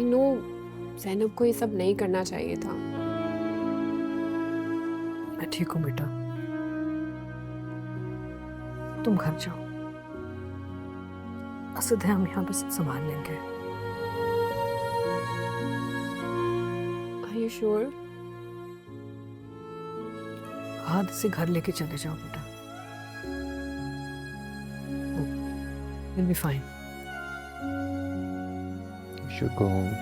I know Zainab को ये सब नहीं करना चाहिए था। मैं ठीक हूँ बेटा, तुम घर जाओ। असद है, हम यहाँ पे सब संभाल लेंगे। Are you sure? हाथ से घर लेके चले जाओ बेटा, will be fine. should go home.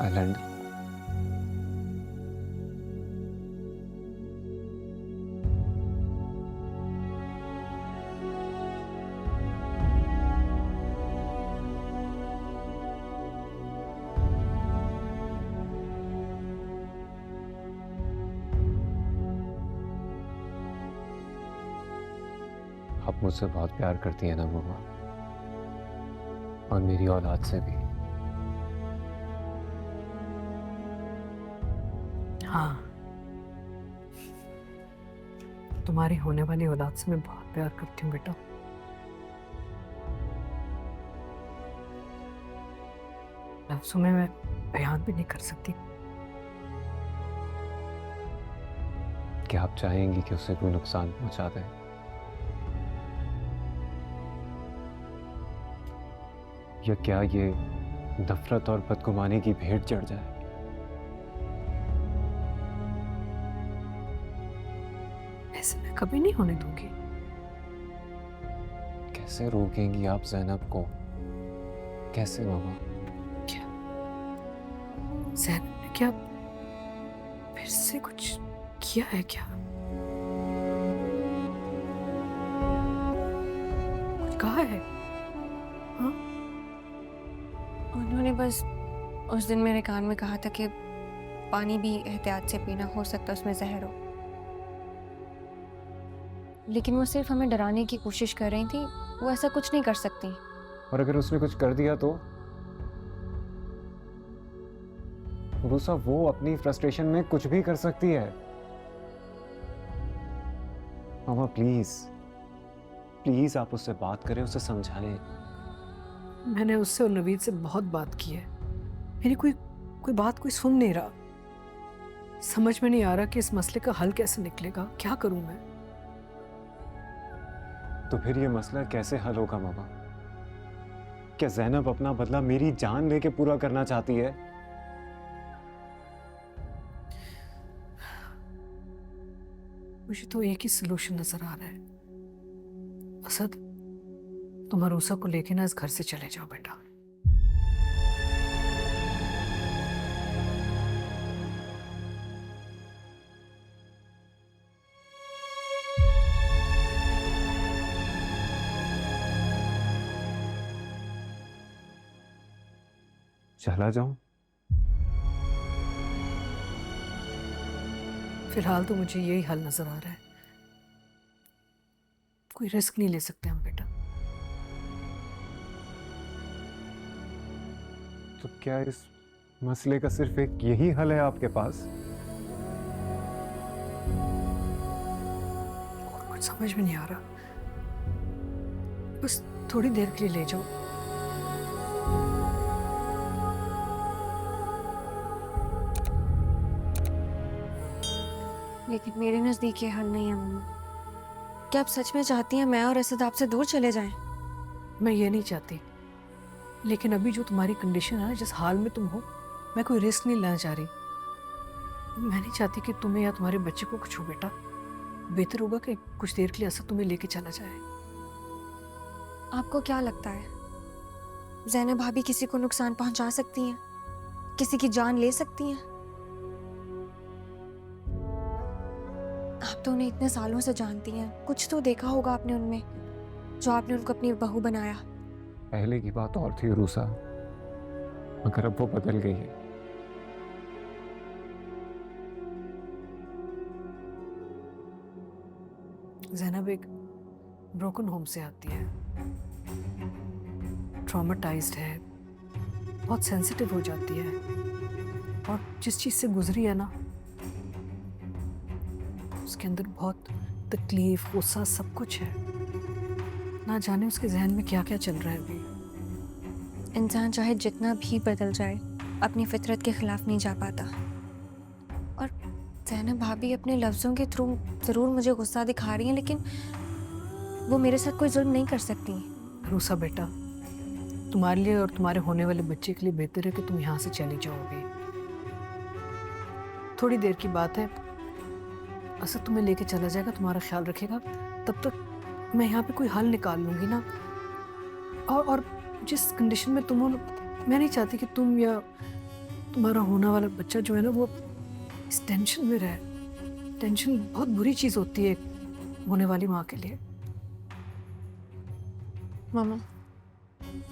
I'll handle. आप मुझसे बहुत प्यार करती हैं ना मम्मा, और मेरी औलाद से भी। हाँ, तुम्हारी होने वाली औलाद से मैं बहुत प्यार करती हूँ बेटा। लफ्ज़ों में मैं बयान भी नहीं कर सकती। क्या आप चाहेंगी कि उसे कोई नुकसान पहुंचा दे? या क्या ये नफरत और बदगुमानी की भेंट चढ़ जाए? ऐसे मैं कभी नहीं होने दूंगी। कैसे रोकेंगी आप ज़ैनब को? कैसे मामा? क्या ज़ैनब ने क्या फिर से कुछ किया है क्या? कुछ कहा है? हाँ, उन्होंने बस उस दिन मेरे कान में कहा था कि पानी भी एहतियात से पीना, हो सकता उसमें जहर हो। लेकिन वो सिर्फ हमें डराने की कोशिश कर रही थी, वो ऐसा कुछ नहीं कर सकती। और अगर उसने कुछ कर दिया तो? रूसा, वो अपनी फ्रस्ट्रेशन में कुछ भी कर सकती है। मामा प्लीज प्लीज आप उससे बात करें, उसे समझाएं। मैंने उससे और नवीद से बहुत बात की है। मेरी कोई बात कोई सुन नहीं रहा। समझ में नहीं आ रहा कि इस मसले का हल कैसे निकलेगा। क्या करूं मैं? तो फिर ये मसला कैसे हल होगा मामा? क्या ज़ैनब अपना बदला मेरी जान लेके पूरा करना चाहती है? मुझे तो एक ही सलूशन नजर आ रहा है। असद, तुम अरूसा को लेके ना इस घर से चले जाओ बेटा। चला जाऊं? फिलहाल तो मुझे यही हल नजर आ रहा है। कोई रिस्क नहीं ले सकते हम बेटा। तो क्या इस मसले का सिर्फ एक यही हल है आपके पास? और कुछ समझ में नहीं आ रहा। बस थोड़ी देर के लिए ले जाओ। लेकिन मेरे नज़दीक ये हल नहीं है मम्मा। क्या आप सच में चाहती हैं मैं और असद आपसे दूर चले जाएं? मैं ये नहीं चाहती, लेकिन अभी जो तुम्हारी कंडीशन है ना, जिस हाल में तुम हो, मैं कोई रिस्क नहीं लेना चाह रही। मैं नहीं चाहती कि तुम्हें या तुम्हारे बच्चे को कुछ हो बेटा। बेहतर होगा कि कुछ देर के लिए असद तुम्हें लेके चला जाए। आपको क्या लगता है ज़ैनब भाभी किसी को नुकसान पहुंचा सकती हैं? किसी की जान ले सकती हैं? आप तो उन्हें इतने सालों से जानती हैं, कुछ तो देखा होगा आपने उनमें, जो आपने उनको अपनी बहू बनाया। पहले की बात और थी रूसा, मगर अब वो बदल गई है। ज़ैनब एक ब्रोकन होम से आती है, ट्रॉमेटाइज्ड है, बहुत सेंसिटिव हो जाती है, और जिस चीज़ से गुजरी है ना, उसके अंदर बहुत तकलीफ, गुस्सा, सब कुछ है। ना जाने उसके जहन में क्या क्या चल रहा है अभी। इंसान चाहे जितना भी बदल जाए, अपनी फितरत के खिलाफ नहीं जा पाता। और ज़ैनब भाभी अपने लफ्ज़ों के थ्रू ज़रूर मुझे गुस्सा दिखा रही हैं, लेकिन वो मेरे साथ कोई जुल्म नहीं कर सकती। रूसा बेटा, तुम्हारे लिए और तुम्हारे होने वाले बच्चे के लिए बेहतर है कि तुम यहाँ से चली जाओगे। थोड़ी देर की बात है, असद तुम्हें लेके चला जाएगा, तुम्हारा ख्याल रखेगा। तब तक मैं यहाँ पे कोई हल निकाल लूँगी ना। और जिस कंडीशन में तुम हो, मैं नहीं चाहती कि तुम या तुम्हारा होने वाला बच्चा जो है ना वो इस टेंशन में रहे। टेंशन बहुत बुरी चीज़ होती है होने वाली माँ के लिए। मामा,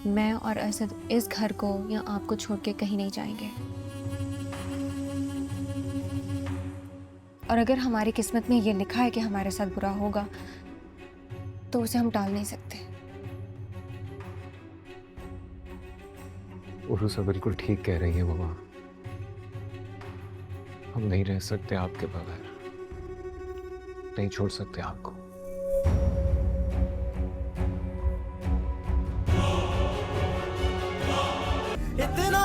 मैं और असद इस घर को या आपको छोड़ के कहीं नहीं जाएंगे। और अगर हमारी किस्मत में ये लिखा है कि हमारे साथ बुरा होगा तो उसे हम टाल नहीं सकते। उर्वसा बिल्कुल ठीक कह रही है मामा। हम नहीं रह सकते आपके बगैर, नहीं छोड़ सकते आपको। इतना